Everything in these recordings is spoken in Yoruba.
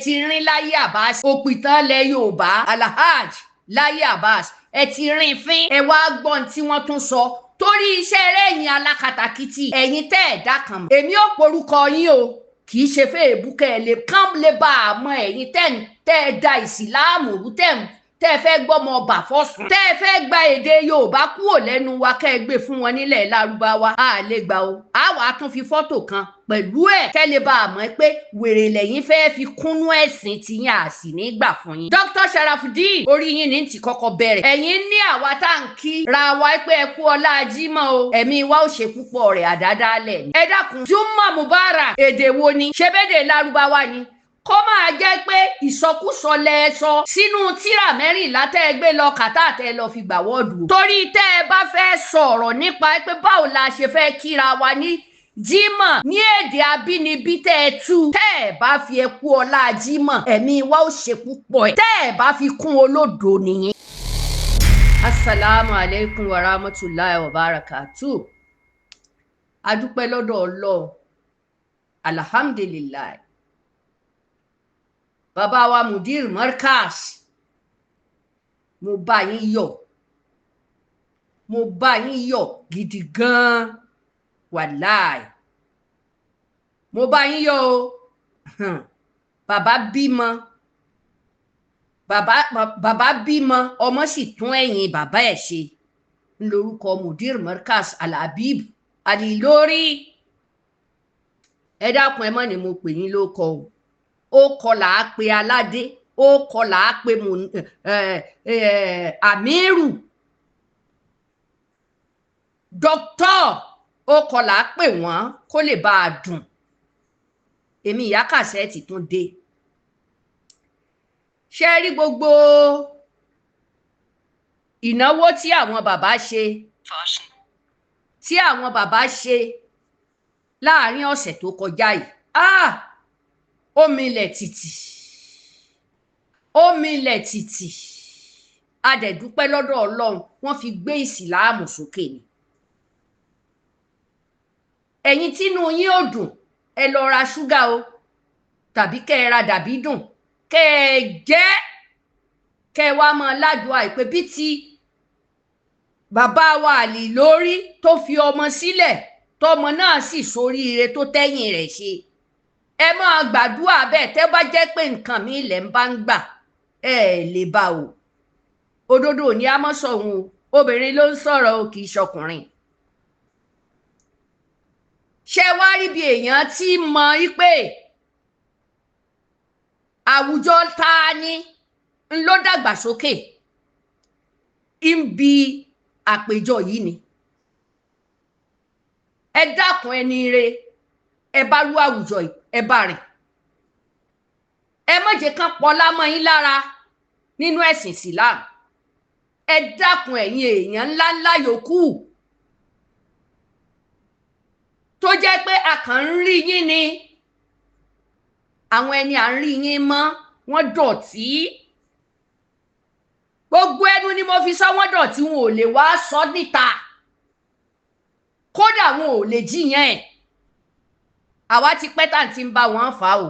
ti rin láyé Abbas òpìtàn Ile Yoruba alahaj láyé Abbas ẹ ti rin fín ẹ wá gbọ́n tí wọ́n tún sọ torí iṣẹ́ rẹ̀ ẹ̀yin alákatakítí ẹ̀yin tẹ́ ẹ̀dá kan mọ̀ èmi ò porúkọ yín o kì í ṣe fẹ́ èbúkẹ́ lè kán lè bá a mọ ẹ̀yin tẹ́ ẹ da ìsìláàmù rú tẹ́ ẹ fẹ́ gbọ́mọ ọba fọ́sùn tẹ́ ẹ fẹ́ gba èdè Yorùbá kúrò lẹ́nu wa kẹ́ ẹ gbé fún wọn nílẹ̀ Lárúbáwá a lè gbà o a wàá tún fi fọ́tò kan pẹ̀lú ẹ̀ kẹ́ lè bá a mọ̀ pé wèrè lẹ́yìn fẹ́ fi kúnnú ẹ̀sìn tiyín a sì ní gbà fún yín. Dr. Sharafudeen orí yín ní ti kọ́kọ́ bẹ̀rẹ̀ ẹ̀yin ní àwa tá à ń kí ra wa pé ẹ kú ọlá Jímọ̀ o ẹ̀mí wa ò ṣe púpọ̀ rẹ̀ àdádálẹ̀ ni. ẹ dákun Juma Mubarak èdè wo ni ṣebédè Lárúbáwá ni kó máa jẹ́ pé ìsọkúsọ lẹ sọ sínú tírà mẹ́rìnlá tẹ́ ẹ gbé lọ kàtà tẹ́ ẹ lọ fi gbà wọ́ọ̀dù. torí tẹ́ ẹ bá fẹ́ sọ̀rọ̀ nípa pé báwo la ṣe fẹ́ kíra wa ní Jímọ̀ ní èdè abínibí tẹ́ ẹ tú tẹ́ ẹ bá fi ẹ kú ọlá Jímọ̀ ẹ̀mí wa ó ṣe púpọ̀ ẹ̀ tẹ́ ẹ bá fi kún olódo nìyẹn. Assalamu alaikum wa rahmatullahi wa barakatuh. Adúpẹ́ lọ́dọ̀ Ọlọ́run alhamdulillah. Bàbá wa Mudir Markaz mo bá yín yọ̀ gidi gan wàláì mo bá yín yọ̀ o bàbá bímọ ọmọ sì tún ẹ̀yìn bàbá ẹ̀ ṣe lórúkọ Mudir Markaz Al-Habib Al-Ilori ẹ dákun ẹ mọ̀ ni mo pè yín lóko o ó kọlà á pe aládé ó kọlà á pe àmírù dókítà ó kọlà á pè wọ́n kó lè bá a dùn èmi ìyá Kàsẹ́ẹ̀tì tún dé ṣe rí gbogbo ìnáwó tí àwọn bàbá ṣe láàrin ọ̀sẹ̀ tó kọjá yìí ó milẹ̀ tìtì a dẹ̀ dúpẹ́ lọ́dọ̀ Ọlọ́run wọ́n fi gbé ìsìláàmù sókè ni ẹ̀yin tínú yín ò dùn ẹ lọ ra ṣúgà o tàbí kẹ́ ẹ ra dàbí dùn kẹ́ ẹ jẹ kẹ́ ẹ wá mọ ládùúgbò àìpé bí ti bàbá wa Al-Ilori tó fi ọmọ sílẹ̀ tọmọ náà sì soríire tó tẹ́yìn rẹ̀ ṣe ẹ máa gbàdúrà bẹ́ẹ̀ tẹ́ bá jẹ́ pé nǹkan mi ilẹ̀ ń bá ń gbà ẹ lè bá o òdodo ní a mọ́ sọ̀hún o obìnrin ló ń sọ̀rọ̀ o kì í ṣọkùnrin ṣé wá rí bí èèyàn tí mọ pé àwùjọ ta ni ń ló dàgbàsókè ń bi àpèjọ yìí ni ẹ dákun ẹni re ẹ bá rú àwùjọ yìí ẹ bá rìn ẹ má jẹ́ kán pọlá mọ́ yín lára nínú ẹ̀sìn Islam ẹ dákun ẹ̀yin èèyàn ńláńlá yòókù tó jẹ́ pé a kàn ń rí yín ni àwọn ẹni à ń rí yín mọ́ wọ́n dọ̀tí gbogbo ẹnu ni mo fi sọ wọ́n dọ̀tí wọn ò lè wá sọ níta kódà wọn ò lè jiyàn ẹ̀ àwa ti pẹ́ tá à ń ti ń bá wọn fà o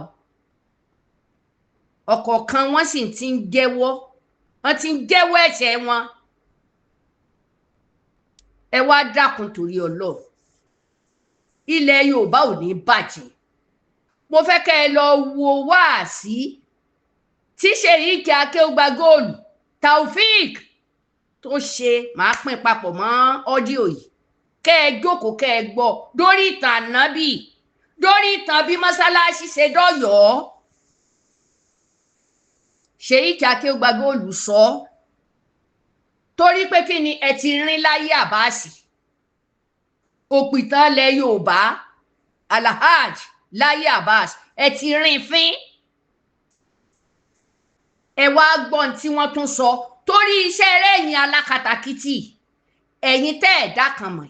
ọ̀kọ̀ọ̀kan wọ́n sì ti ń jẹ́wọ́ ẹ̀ṣẹ̀ wọn ẹ wá dákun torí Ọlọ́run ilẹ̀ Yorùbá ò ní bàjẹ́ mo fẹ́ kẹ́ ẹ lọ wo wáàsí tí Sheikh Akeugbagold Taofik tó ṣe máa pín papọ̀ mọ́ ọ́díò yìí kẹ́ ẹ jókòó kẹ́ ẹ gbọ́ dórí ìtàn Ànábì dórí ìtàn bí mọ́sálásí ṣe dọ́yọ̀ọ́ Sheikh Akeugbagold sọ torí pé kí ni ẹ ti rin láyé Abbas òpìtàn Ile Yoruba alahaj láyé Abbas ẹ ti rin fín ẹ wá gbọ́n tí wọ́n tún sọ torí iṣẹ́ rẹ̀ ẹ̀yin alákatakítí ẹ̀yin tẹ́ ẹ̀dá kan mọ̀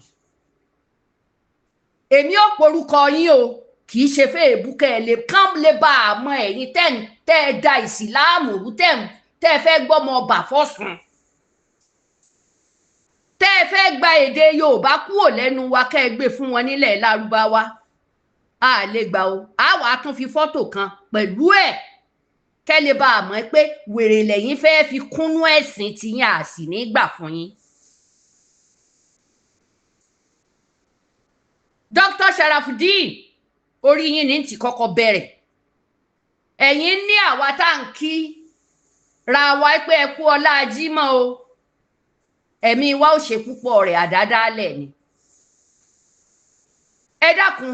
èmi ò porúkọ yín o kì í ṣe fẹ́ èbúkẹ́ lè kán lè bá a mọ ẹ̀yin tẹ́ ẹ da ìsìláàmù rú tẹ́ ẹ fẹ́ gbọ́mọ ọba fọ́sùn tẹ́ ẹ fẹ́ gba èdè Yorùbá kúrò lẹ́nu wa kẹ́ ẹ gbé fún wọn nílẹ̀ Lárúbáwá a lè gbà o a wàá tún fi fọ́tò kan pẹ̀lú ẹ̀ kẹ́lẹ́ bá a mọ̀ pé wèrè lẹ́yìn fẹ́ fi kúnnú ẹ̀sìn tiyín a sì ní gbà fún yín. Dr. Sharafudeen orí yín ní ti kọ́kọ́ bẹ̀rẹ̀ ẹ̀yin ní àwa tá à ń kí ra wa pé ẹ kú ọlá Jímọ̀ o ẹ̀mí wa ò ṣe púpọ̀ rẹ̀ àdádálẹ̀ ni. Ẹ dákun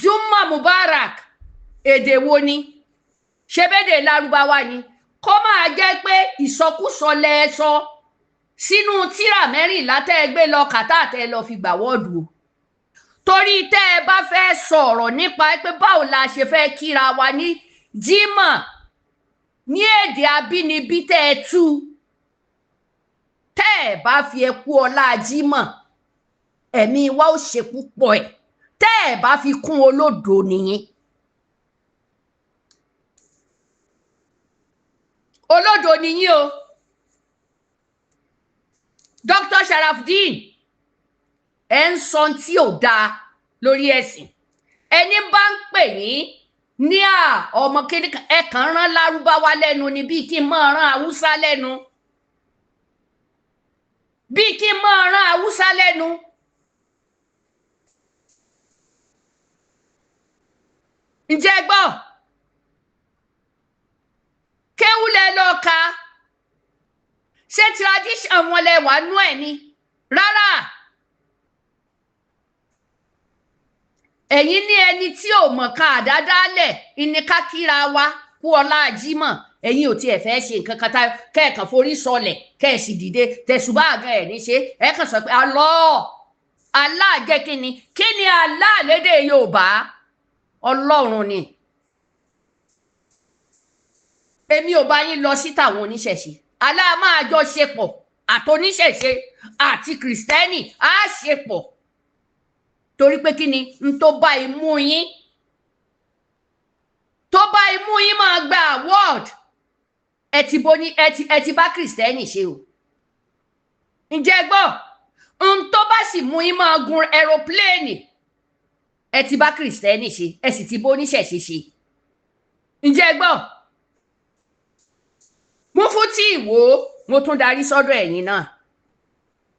Juma Mubarak èdè wo ni ṣebédè Lárúbáwá ni kó máa jẹ́ pé ìsọkúsọ lẹ́ẹ̀sọ sínú tírà mẹ́rìnlá tẹ́ ẹ gbé lọ kàtà tẹ́ ẹ lọ fi gbà wọ́ọ̀dù o. Torí tẹ́ ẹ bá fẹ́ sọ̀rọ̀ nípa pé báwo la ṣe fẹ́ kíra wa ní Jímọ̀ ní èdè abínibí tẹ́ ẹ tú tẹ́ ẹ bá fi ẹ kú ọlá Jímọ̀ ẹ̀mí wa ó ṣe púpọ̀ ẹ̀ tẹ́ ẹ bá fi kún olódo nìyẹn. Olódo nìyí o. Dr. Sharafudeen ẹ ń sọ tí ò dáa lórí ẹ̀sìn ẹni bá ń pè yín ní ọmọ kéde ẹ kàn rán Lárúbáwá lẹ́nu ni bí kí n máa rán Haúsá lẹ́nu bí kí n máa rán Haúsá lẹ́nu. Ǹjẹ́ gbọ́ kéwúlẹ̀ lọ ka ṣé tradition wọn lẹ wà nú ẹ̀ ni rárá. Ẹ̀yin ní ẹni tí ò mọ̀ ká àdádálẹ̀ ìní ká kíra wa kú ọlá Jímọ̀ ẹ̀yin ò tiẹ̀ fẹ́ ṣe nǹkan kan kẹ́ẹ̀kan forí sọlẹ̀ kẹ́ẹ̀sì dìde tẹ̀sùbá àgàn ẹ̀ ní ṣe ẹ̀ kàn sọ pé Allah jẹ́ kí ni Allah lédè Yorùbá Ọlọ́run ni. Èmi ò bá yín lọ sí tàwọn oníṣẹ̀ṣe Allah máa jọ ṣe pọ̀ àtòníṣẹ̀ṣe àti Kìrìsìtẹ́nì á ṣe pọ̀ torí pé kí ni n tó bá imú yín máa gba award ẹ ti bá Kìrìsìtẹ́nì ṣe o. Ǹjẹ́ gbọ́ n tó bá sì mú yín máa gun aeroplane ẹ ti bá Kìrìsìtẹ́nì ṣe ẹ sì ti bó oníṣẹ̀ṣe ṣe. Ǹjẹ́ gbọ́ Mufti Iwo mo tún darí sọ́dọ̀ ẹ̀yin náà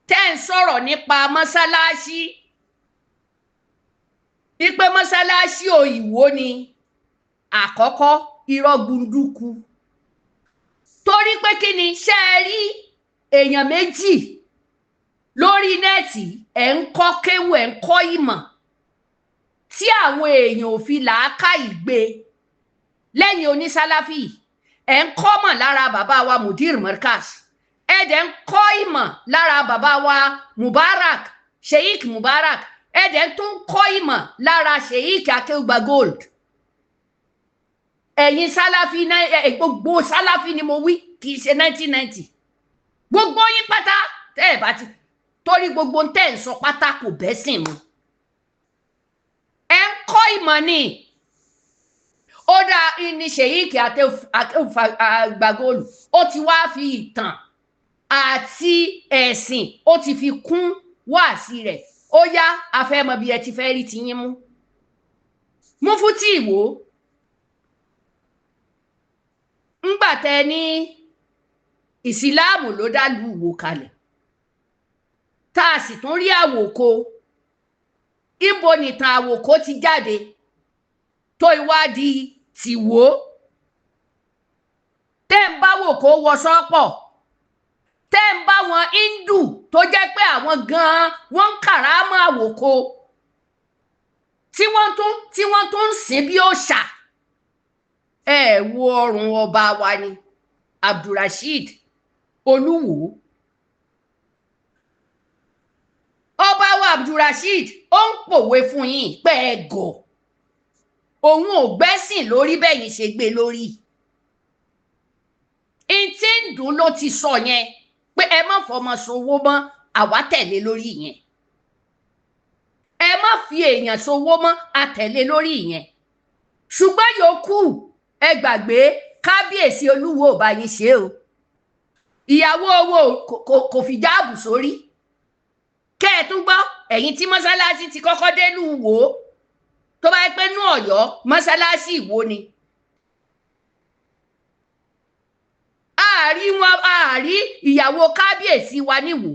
tẹ́ ń sọ̀rọ̀ nípa mọ́sálásí wípé mọ́sálásí Ìwó ni àkọ́kọ́ irọ́ gbunduku torí pé kí ni ṣe rí èèyàn méjì lórí nẹ́ẹ̀tì ẹ̀ ń kọ́ kéwù ẹ̀ ń kọ́ ìmọ̀ tí àwọn èèyàn ò fi làákàyè gbé lẹ́yìn onísálàfì ẹ̀ ń kọ́ mọ̀ lára bàbá wa Mudir Markaz ẹ̀ dẹ̀ ń kọ́ ìmọ̀ lára bàbá wa Mubarak Sheikh Mubarak ẹ̀ dẹ̀ tún kọ́ ìmọ̀ lára Sheikh Akeugbagold. Ẹ̀yin sálàfì náà gbogbo sálàfì ni mo wí kì í ṣe 1990 gbogbo yín pátá tẹ́ ẹ̀ bá ti torí gbogbo tẹ́ ẹ̀ ń sọ pátá kò bẹ́sìn mu ẹ̀ ń kọ́ ìmọ̀ ni. Ó dá ní Sheikh Akeugbagold ó ti wá fi ìtàn àti ẹ̀sìn ó ti fi kún wáàsí rẹ̀ ó yá afẹ́mọ bí ẹ ti fẹ́ rí ti yín mú. Mufti Iwo ńgbà tẹ ní ìsìláàmù ló dá lu Ìwó kalẹ̀ tá a sì tún rí àwòkọ ibo nìtàn àwòkọ ti jáde tó ìwádìí tìwó tẹ́ ń bá wòkó wọ sọ́pọ̀ tẹ́ ń bá wọn Hindu tó jẹ́ pé àwọn gan-an wọ́n ń kàrámọ́ àwòkọ tí wọ́n tún ń sìn bí òòṣà ẹ wo ọrùn ọba wa ni Abdulrasheed Oluwo ọba wa Abdulrasheed ó ń pòwe fún yín pé ẹ gọ̀ òun ò gbẹ́sìn lórí bẹ́yìn ṣe gbé lórí ìtí ń dùn ló ti sọ yẹn pé ẹ má fọmọ sowó mọ́ àwa tẹ̀lé lórí yẹn ẹ má fi èèyàn sowó mọ́ àtẹ̀lé lórí yẹn ṣùgbọ́n yòókù ẹ gbàgbé kábíyèsí Olúwo ò bá yín ṣe o ìyàwó owó kò fi jáàbù sórí kẹ́ ẹ tún gbọ́ ẹ̀yin tí mọ́sálásí ti kọ́kọ́ dé lù wò ó tó bá yẹ pé nú Ọ̀yọ́ mọ́sálásí Ìwó ni àárí ìyàwó kábíyèsí wa níwò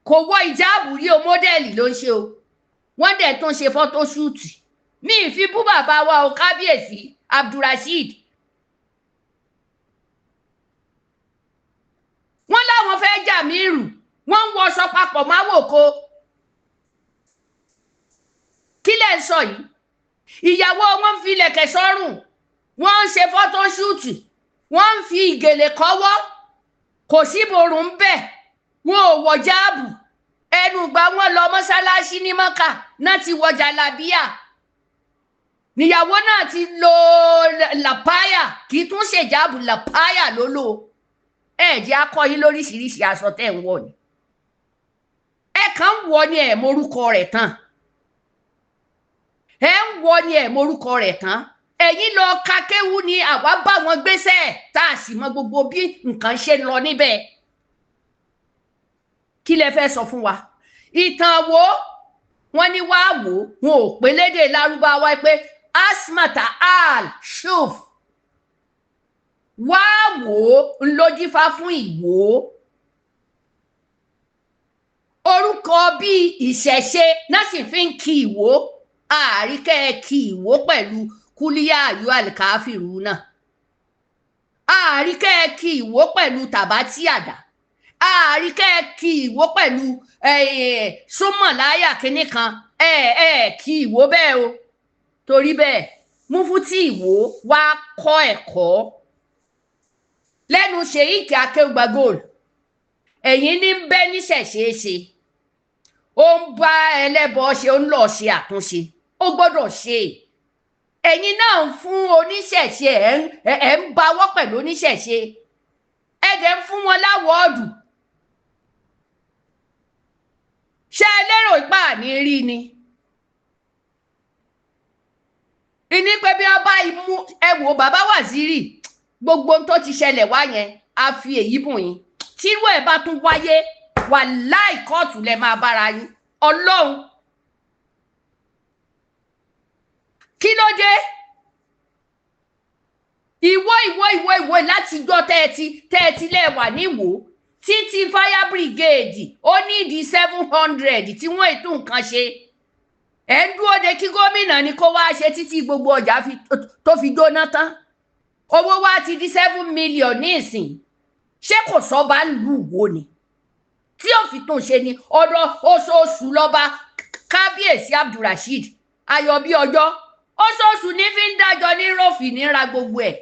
kò wọ ìjáàbù rí o mọ́dẹ́lì ló ń ṣe o wọ́n dẹ̀ tún ṣe fọ́tóṣúùtì mi ì fi bú bàbá wa o kábíyèsí Abdulrasheed wọ́n láwọn fẹ́ jà mí rù wọ́n ń wọṣọ papọ̀ máwòkó kí lẹ̀ ń sọ yìí ìyàwó wọn ń fi ilẹ̀kẹ̀ sọ́rùn wọ́n ń ṣe fọ́tóṣúùtì wọ́n ń fi ìgèlè kọ́wọ́ kò sí borùn ń bẹ̀ wọn ò wọ jáàbù ẹnu gbà wọn lọ mọ́sálásí ní Mọ́kà náà ti wọ jàlábíà níyàwó náà ti lo làpáyà kì í tún ṣe jáàbù làpáyà ló lò ẹ jẹ́ akọ yín lóríṣiríṣi aṣọ tẹ́ ń wọ̀ ni ẹ kàn ń wọ̀ ni ẹ morúkọ rẹ̀ tán ẹ ń wọ̀ ni ẹ morúkọ rẹ̀ tán ẹ̀yin lọ ka kéwú ni àwa bá wọn gbéṣẹ́ tá a sì mọ gbogbo bí nǹkan ṣe lọ níbẹ̀ kí lẹ fẹ́ sọ fún wa ìtàn wo wọ́n ní wá wò wọn ò pé lédè lárúbáwá pé asmata al shuf wá wò ńlójífá fún Ìwó orúkọ bíi ìṣẹ̀ṣe náà sì fi ń kí Ìwó àríkẹ́ kí Ìwó pẹ̀lú kúlíyà ayú àlìkáfìrú náà àríkẹ́ kí Ìwó pẹ̀lú tàbátì àdá àríkẹ́ kí Ìwó pẹ̀lú súnmọ̀láyà kínní kan kí Ìwó bẹ́ẹ̀ o torí bẹ́ẹ̀ Mufti Iwo wá kọ́ ẹ̀kọ́ lẹ́nu Sheikh Akeugbagold ẹ̀yin ní bẹ́ níṣẹ̀ṣeéṣe ó ń bá ẹlẹ́bọ ṣe ó ń lọ ṣe àtúnṣe ó gbọ́dọ̀ ṣe ẹ̀yin náà ń fún oníṣẹ̀ṣe ẹ̀ ń bawọ́ pẹ̀lú oníṣẹ̀ṣe ẹ̀ dẹ̀ ń fún wọn láwọ́ọ̀dù ṣé ẹ lérò ìpá ní rí ni ìní pé bí wọn bá mú ẹ wò bàbá Waziri gbogbo tó ti ṣẹlẹ̀ wá yẹn a fi èyí bùn yín tírú ẹ̀ bá tún wáyé wàláì kóòtù lẹ máa bára yín Ọlọ́run kí ló dé ìwọ láti gbọ́ tẹ́ẹ̀tì lẹ́wà níwò títí fire brigade ó ní di 700 tí wọ́n ètò nǹkan ṣe ẹ̀ ń dúró de kí gómìnà ni kó wá ṣe títí gbogbo ọjà tó fi jóná tán owó wa ti di 7 million ní ìsìn ṣé kò sọ́ba lù wò ni tí ó fi tún ṣe ni ọdọ oṣooṣù lọ́ba kábíyèsí Abdulrasheed ayọ̀ bí ọjọ́ oṣooṣù ní fi ń dájọ́ ní rọ́ọ̀fì ní ra gbogbo ẹ̀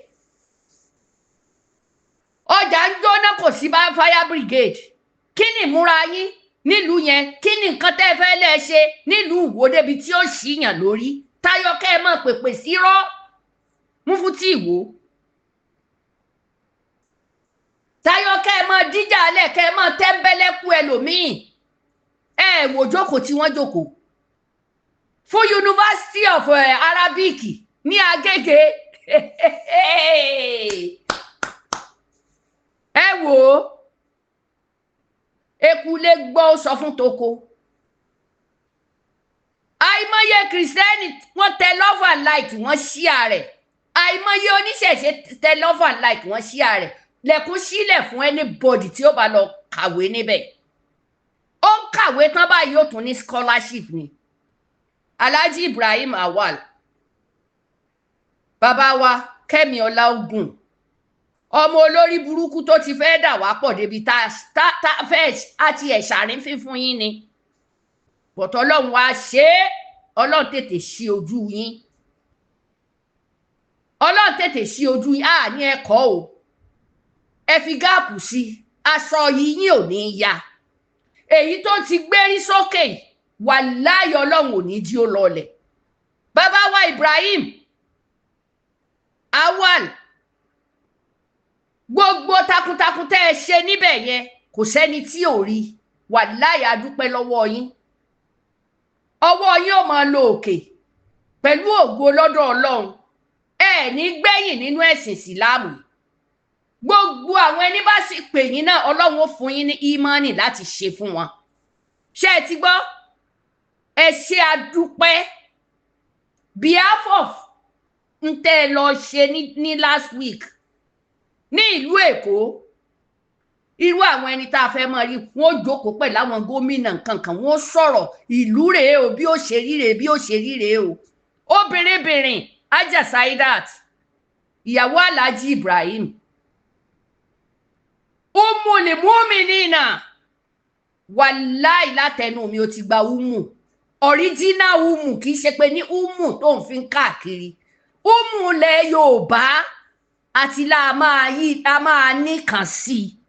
ọjà ń jóná kò sí bá fire brigade kí ni ìmúra yín nílùú yẹn kí ni nǹkan tẹ́ fẹ́ lẹ́ ṣe nílùú Ìwó débi tí ó ṣìyàn lórí táyọ̀ kẹ́ ẹ mọ̀ pèpè sí rọ́ Mufti Iwo táyọ̀ kẹ́ ẹ mọ̀ díjà alẹ́ kẹ́ ẹ mọ̀ tẹ́ńbẹ́lẹ́kú ẹlòmíì ẹ wò jókòó tí wọ́n jókòó fún University of Arabic ní Agége ẹ wò ó ekulé gbọ́ sọ fún toko àìmọye kìrìsìtẹ́nì wọ́n tẹ love and like wọ́n ṣíà rẹ̀ àìmọye oníṣẹ̀ṣe tẹ love and like wọ́n ṣíà rẹ̀ lẹ́kùn sílẹ̀ fún anybody tí ó bá lọ kàwé níbẹ̀ ó ń kàwé tán báyìí ó tún ní scholarship ni Alhaji Ibrahim Awal bàbá wa Kẹ́mi Ọláògùn ọmọ olórí burúkú tó ti fẹ́ dà wá pọ̀ débi tá fẹ́ àti ẹ̀ṣàrín fífún yín ni bọ̀tọ̀ Ọlọ́run wá ṣe é Ọlọ́run tètè ṣí ojú yín Ọlọ́run tètè ṣí ojú yín ní ẹ̀kọ́ o ẹ fi gáàpù sí aṣọ yín ò ní ya èyí tó ti gbérí sókè wàláhì Ọlọ́run ò ní jí ó lọlẹ̀ bàbá wa Ibrahim Awal gbogbo takuntakun tẹ́ ẹ ṣe níbẹ̀ yẹn kò sẹ́ni tí ò rí wàláhì a dúpẹ́ lọ́wọ́ yín ọwọ́ yín ò máa lọ òkè pẹ̀lú ògo lọ́dọ̀ Ọlọ́run ẹ ní gbẹ̀yìn nínú ẹ̀sìn ìsìláàmù gbogbo àwọn ẹni bá sì pè yín náà Ọlọ́run ó fún yín ní ìmánì láti ṣe fún wọn ṣé ẹ ti gbọ́ ẹ ṣe àdúpẹ́ behalf of ń tẹ́ ẹ lọ ṣe ní last week ní ìlú Èkó irú àwọn ẹni tá a fẹ́ mọ̀ rí wọ́n jókòó pẹ̀lú àwọn gómìnà kankan wọ́n sọ̀rọ̀ ìlú rèé o bí ó ṣe rí rèé bí ó ṣe rí rèé o obìnrin Ajá Saidat ìyàwó Alhaji Ibrahim Ummul Mu'minina wàláì látẹnu mi ó ti gba umu original umu kì í ṣe pé ní umu tó ń fi káàkiri umu lẹ Yorùbá àti la máa níkàn sí i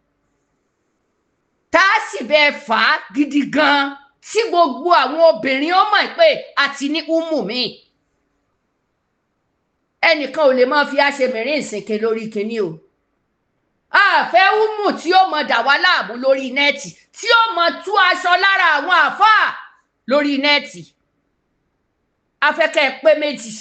tá a sì bẹ́ẹ̀ fà á gidi gan tí gbogbo àwọn obìnrin ó mọ̀ pé àti ní umu mi ẹnìkan ò lè máa fi àṣemìrín ìsìnkè lórí kinní o àfẹ́ umu tí ó mọ dà wá láàmú lórí nẹ́ẹ̀tì tí ó mọ tú aṣọ lára àwọn àfáà lórí nẹ́ẹ̀tì afẹ́kẹ́ pé méjì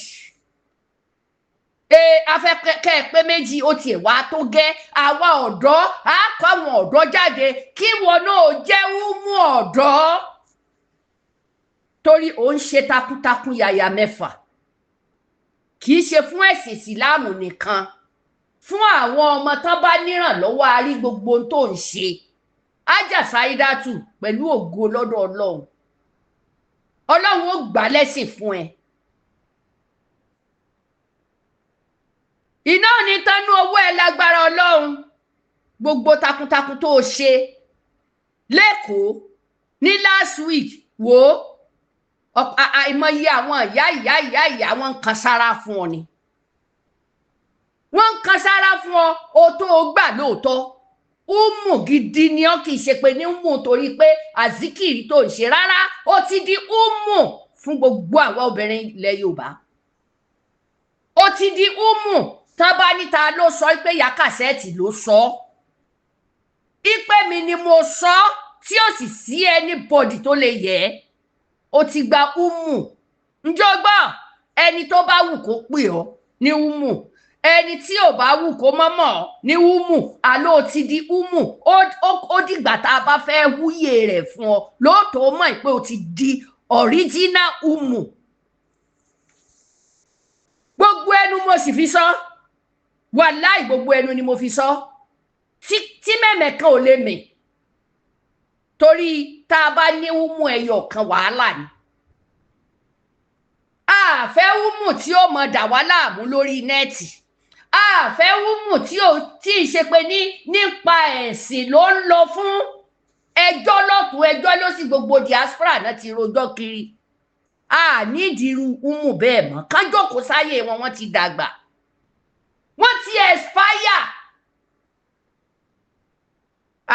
afẹ́kẹ́ pé méjì ó tiẹ̀ wá tó gẹ́ àwa ọ̀dọ́ á kọ́ àwọn ọ̀dọ́ jáde kí wọn náà jẹ́ umu ọ̀dọ́ torí ó ń ṣe takuntakun yàyà mẹ́fà kì í ṣe fún ẹ̀sìn ìsìláàmù nìkan fún àwọn ọmọ tán bá nírànlọ́wọ́ arí gbogbo ohun tó ń ṣe Ajá Saidatu pẹ̀lú ògo lọ́dọ̀ Ọlọ́run ó gbà lẹ́sìn fún ẹ iná ò ní tánú owó ẹ lágbára Ọlọ́run gbogbo takuntakun tó ṣe lẹ́kọ̀ọ́ ní last week wò ó àìmọye àwọn ìyá wọn ń kan sára fún ọ ni wọ́n ń kan sára fún ọ o tó o gbà lóòótọ́ umu gidi ni ọ kì í ṣe pé ní umu torí pé azikiri tó ń ṣe rárá ó ti di umu fún gbogbo àwa obìnrin ilẹ̀ Yorùbá ó ti di umu tán bá níta ló sọ pé ìyá Kàsẹ́ẹ̀tì ló sọ ìpè mi ni mo sọ tí ó sì sí anybody tó lè yẹ ó ti gba umu ǹjọ́ gbọ́ ẹni tó bá wù kó pè ọ́ ní umu ẹni tí ò bá wù kó mọ́mọ́ ní umu àló ti di umu ó dìgbà tá a bá fẹ́ wúyè rẹ̀ fún ọ lóòótọ́ mọ̀ pé ó ti di original umu gbogbo ẹnu mo sì fi sọ wàláì gbogbo ẹnu ni mo fi sọ tí mẹ́mẹ́ kan ò lè mè torí tá a bá ní umu ẹyọ kan wàhálà ni àfẹ́ umu tí ó mọ dà wá láàmú lórí nẹ́ẹ̀tì àfẹ́ umu tí ì ṣe pé nípa ẹ̀sìn ló ń lọ fún ẹjọ́ lọ́tún ẹjọ́ ló sì gbogbo diaspora náà ti rojọ́ kiri nídìí irú umu bẹ́ẹ̀ mọ́ kájọ́kó sáyé wọn ti dàgbà wọ́n ti expire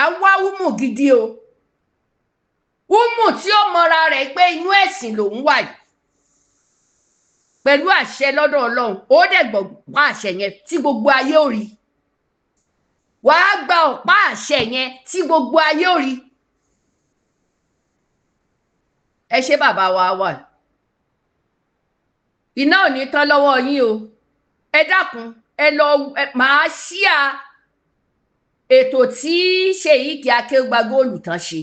àwa umu gidi o umu tí ó mọra rẹ̀ pé inú ẹ̀sìn lòún wà yìí pẹ̀lú àṣẹ lọ́dọ̀ Ọlọ́run ó dẹ̀ gbọ́ ọ̀pá àṣẹ yẹn tí gbogbo ayé ò rí wàá gba ọ̀pá àṣẹ yẹn tí gbogbo ayé ò rí ẹ ṣé bàbá wa wà iná ò ní tán lọ́wọ́ yín o ẹ dákun ẹ lọ máa ṣíà ètò tí Sheikh Akeugbagold tán ṣe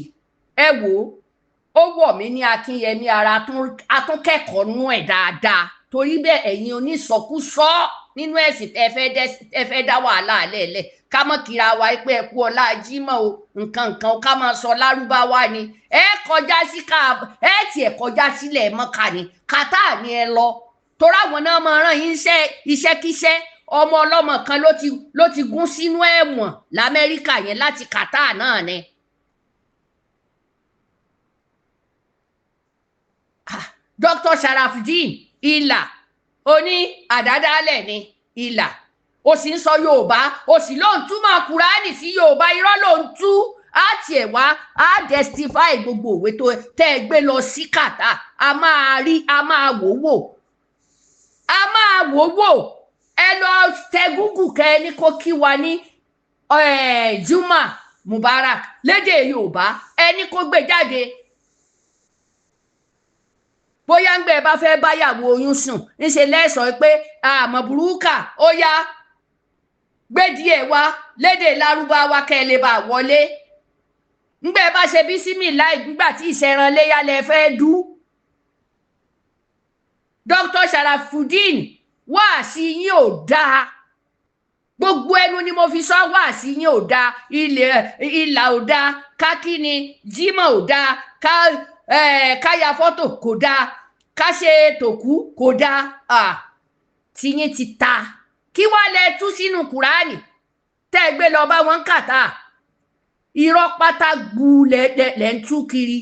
ẹ wò ó wọ̀ mí ní Akínyẹmí ara atúnkẹ́kọ̀ọ́ nú ẹ̀ dáadáa torí bẹ́ẹ̀ ẹ̀yin onísọkúsọ nínú ẹ̀sìn ẹ fẹ́ dá wàhálà lẹ́ẹ̀lẹ́ ká mọ̀ kíra wa pé ẹ kú ọlá Jímọ̀ o nǹkan ká máa sọ lárúbáwá ni ẹ kọjá sí ẹ tiẹ̀ kọjá sílẹ̀ Mọ́kà ni kàtà ni ẹ lọ torí àwọn náà máa rán yín iṣẹ́kíṣẹ́ ọmọ ọlọ́mọ kan ló ti gún sínú ẹ̀wọ̀n l'Amẹ́ríkà yẹn láti kàtà náà ni. Dr. Sharafdeen ìlà oní àdádálẹ̀ ni ìlà ó sì ń sọ Yorùbá ó sì ló ń túmọ̀ Kùránì sí Yorùbá irọ́ ló ń tú á tiẹ̀ wá á testify gbogbo òwe tó tẹ́ ẹ gbé lọ sí kàtà a máa wò wò ẹ lọ tẹ Google kẹ ní kó kí wa ní Juma Mubarak lédè Yorùbá ẹni kó gbé jáde bóyá ń gbé ẹ bá fẹ́ báyàwó oyún sùn níṣe lẹ́sọ̀ọ́ pé àmọ́ burúkà ó yá gbé díẹ̀ wá lédè Lárúbáwá kẹ́ ẹ lè bá wọlé ń gbé ẹ bá ṣe bísímìláì nígbà tí ìṣẹ̀ran léyà lẹ fẹ́ dú. Dr. Sharafdeen wá sí yín ò dáa gbogbo ẹnu ni mo fi sọ wá sí yín ò dáa, ìlà ò dáa, ká kí ni jímọ̀ ò dáa, ká ya fọ́tò kò dáa, ká ṣe tòkú kò dáa. Tiyín ti ta. Kí wá lẹ tú sínú Kùránì tẹ́ gbé lọ bá wọn kàtà? Irọ́ pátá gbu lẹ̀ ń tú kiri.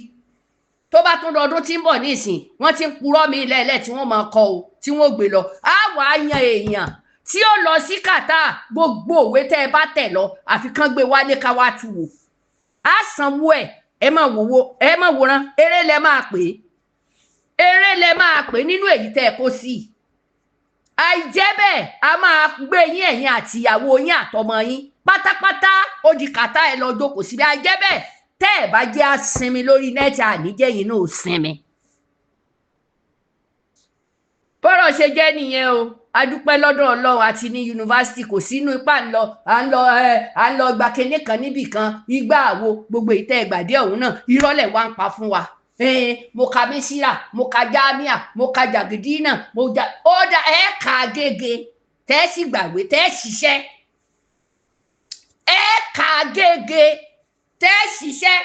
Tó bá tún lọ́dún tí ń bọ̀ nísìn wọ́n ti ń purọ́ mi lẹ́lẹ̀ tí wọ́n máa kọ o tí wọ́n gbé lọ. Á wàá yan èèyàn tí ó lọ sí kàtà, gbogbo òwe tẹ́ ẹ bá tẹ̀ lọ àfi kán gbé wálé ká wá tu wò. Á sanwó ẹ máa wòran, eré lẹ máa pè é, eré lẹ máa pè nínú èyí tẹ́ ẹ kó sí. Àìjẹ́ bẹ́ẹ̀ a máa gbé yín ẹ̀yin àtìyàwó yín àtọmọ yín pátápátá ó di kàtà ẹ lọ jókòó síbi. Àìjẹ́ bẹ́ẹ̀ tẹ́ ẹ bá jẹ́ àsinmi lórí nẹ́ẹ̀tì àníjẹ́ yìí náà ò sinmi. Bọ́rọ̀ ṣe jẹ́ nìyẹn o. Adúpẹ́ lọ́dọ̀ Ọlọ́run àti ní yunifásitì kò sínú ipá à ń lọ gba kinní kan níbì kan igbá àwo gbogbo ìtẹ́ ìgbàdí ọ̀hún náà ìrọ́lẹ̀ wá ń pa fún wa. Mo ka mísírà, mo ka jámíà, mo ka jàgídínà, ó dá ẹ kà gègé tẹ́ sì gbàgbé tẹ́ ṣiṣẹ́. Ẹ kà gègé tẹ́ ṣiṣẹ́.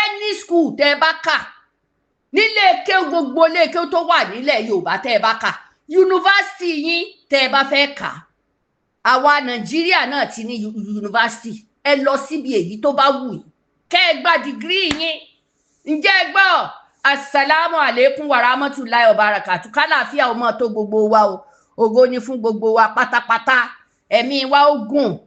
Any school tẹ́ bá kà nílé kéwú gbogbo ilé kéwú tó wà nílẹ̀ Yorùbá tẹ́ bá kà, yunifásitì yín tẹ́ bá fẹ́ kà, àwa Nàìjíríà náà ti ní yunifásitì. Ẹ lọ síbi èyí tó bá wù yín kẹ́ ẹ gba dìgírì yín. Ǹjẹ́ ẹ gbọ́? Assalamu alaikum wa rahmatullahi wa barakatuh. Kálàáfíà ọmọ tó gbogbo wa o. Ògo ni fún gbogbo wa pátápátá. Ẹ̀mí wa ó gùn.